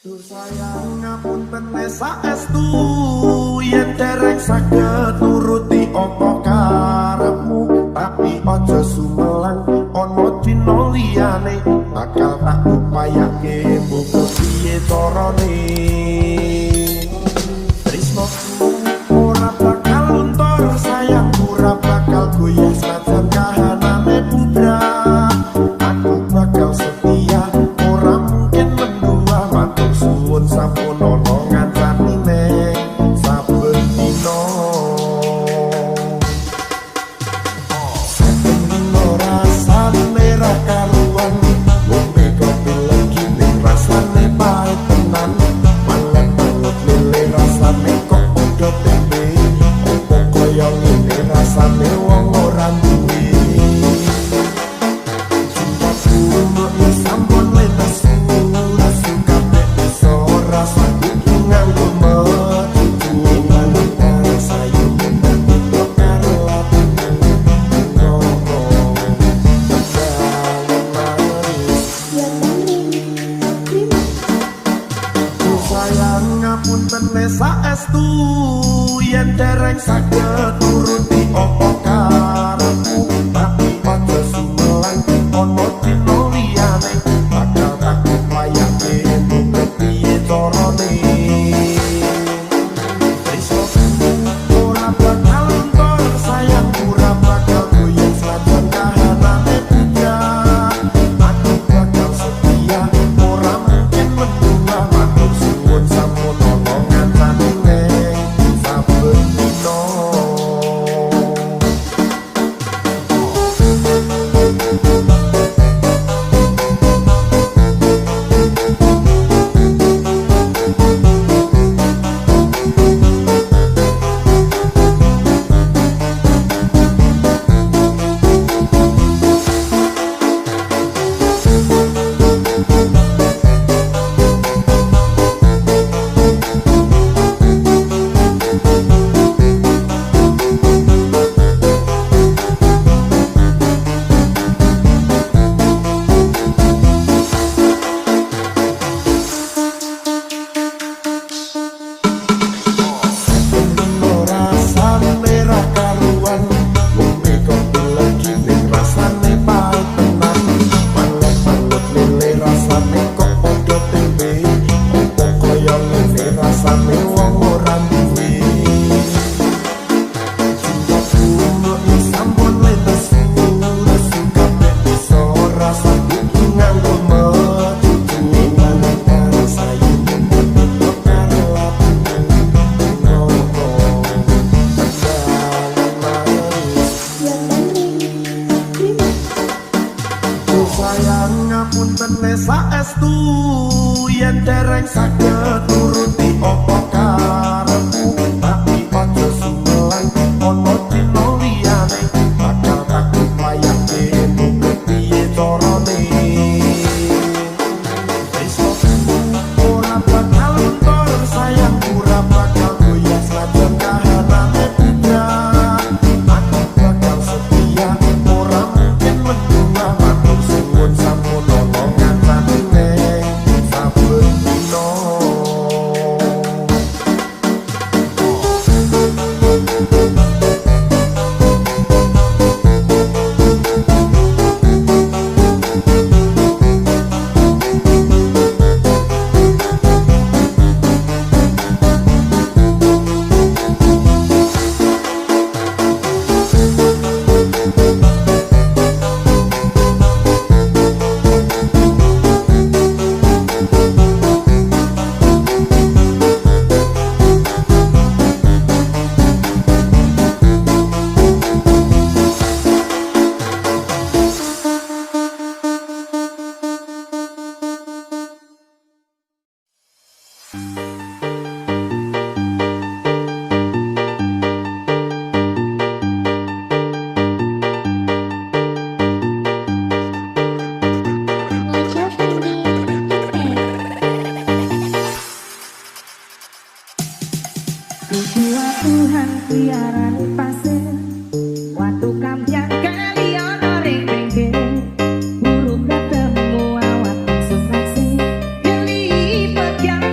Duh sayang ngapunten saestu yen dereng saged nuruti apa karepmu, tapi aja sumelang ana dina liyane bakal tak upayake muga piye carane. Tresnoku ora bakal luntur, sayangku ora bakal goyah senajan kahanane budrak. Aku bakal setia, ora mungkin mendua, matur suwun sampun ana ngancani nek saben dina. Saben dina rasane ra karuan, ngombe kopi legi ning rasane pahit tenan. Malah banget lele rasane kok padha tempe, opo kaya ngene rasane wong ora duwe. Sampun letas ora suka bisa rasa nganggo metu mantar sayu mendhet karo latin ngono sayang ngapunten saestu yen dereng saged nuruti apa karepmu, tapi aja sumelang ana dina liyane bakal tak upayake muga piye carane. Ora bakal luntur, sayang ora bakal goyah senajan kahanane budrak. Aku bakal setia, ora mungkin mendua, matur suwun sampun ana ngancani nek saben dina. Sayang ngapunten saestu yen dereng saged nuruti apa karepmu, tapi aja sumelang ana dina liyane bakal tak upayake muga piye carane. Ora bakal luntur, sayang ora bakal goyah senajan kahanane budrak. Aku bakal setia, ora mungkin mendua, matur suwun sampun ana ngancani nek saben dina. Tuhan tiaran pasir, waktu kampian kali ono ring pinggir, burung ketemu awak langsung taksi, kelipet yang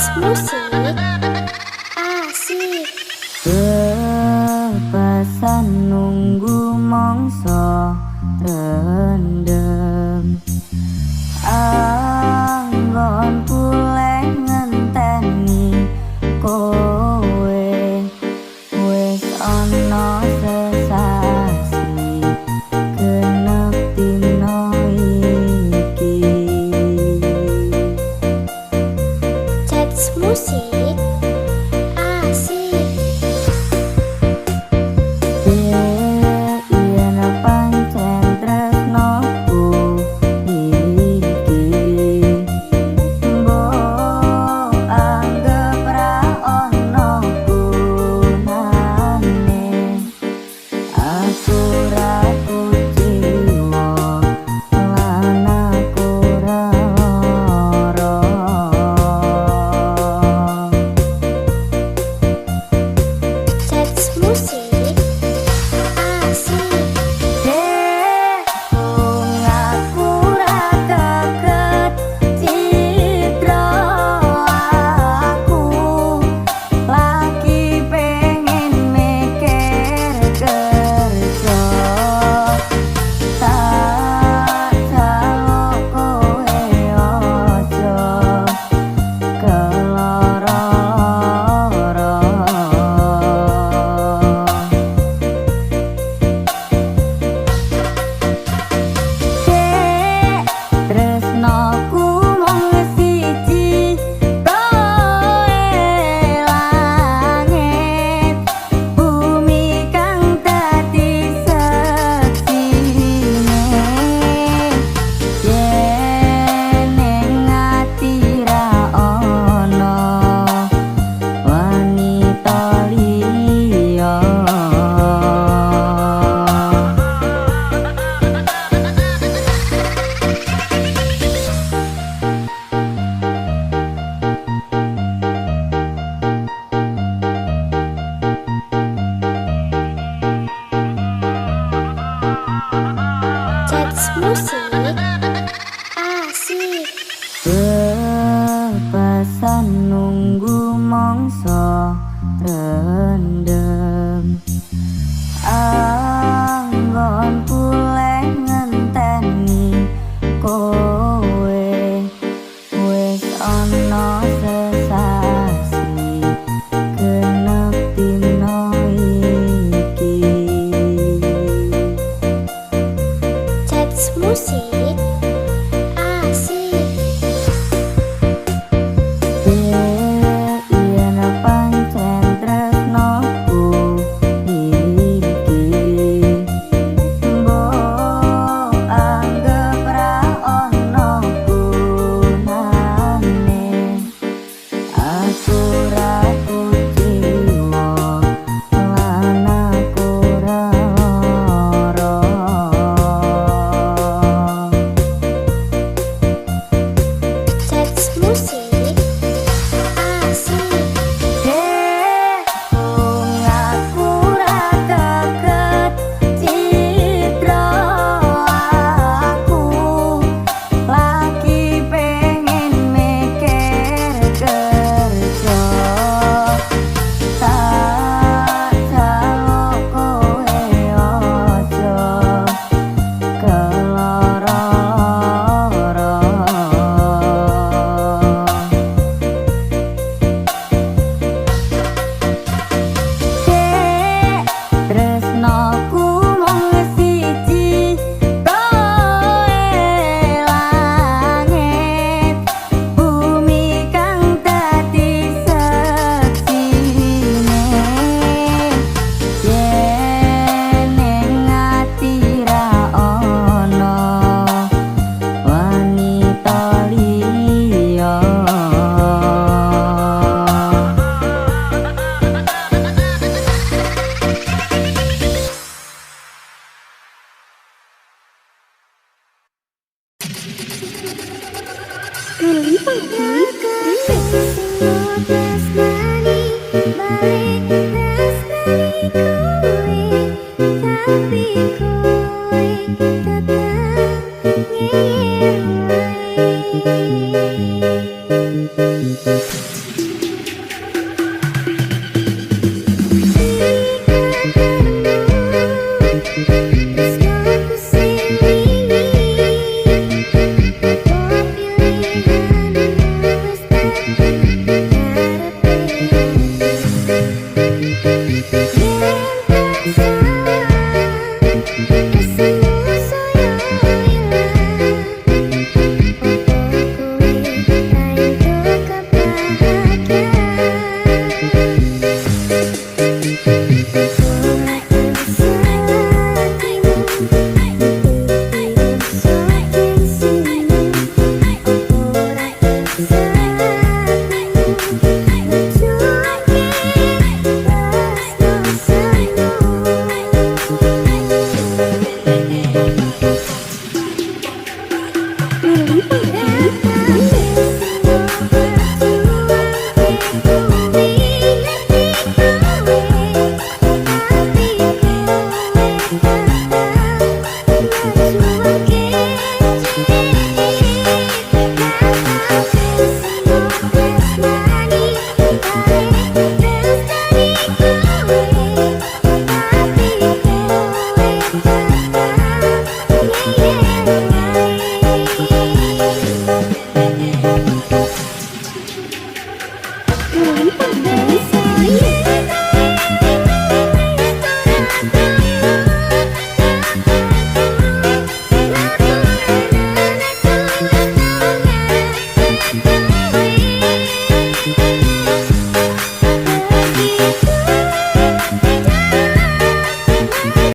Musik asik. Kepasan nunggu mongso rendem, anggon puleh ngenteni kowe wis ana sesasi genep dina iki. Cats musik asik. Yen pancen tresnoku iki, mbok anggap ra ono gunane. Aku ra kuciwa lan aku ra lara. Cats musik asik. Aku ra kaget citra aku lagi pengen mikir kerja. Tak jaluk kowe aja keloro-loro. Tresnoku mung siji, kowe langit bumi kang dadi seksine. Yen ning ati ra ono wanita liya. Cats musik asik. Kepasan nunggu mongso rendem, anggon puleh ngenteni kowe wis ana sesasi genep dina iki. Cats musik asik. Yen pancen tresnoku iki, mbok anggap ra ono gunane. Aku ra kuciwa lan aku ra lara. Cats musik asik. Aku ra kaget citra aku lagi pengen mikir kerja. tanpa basa.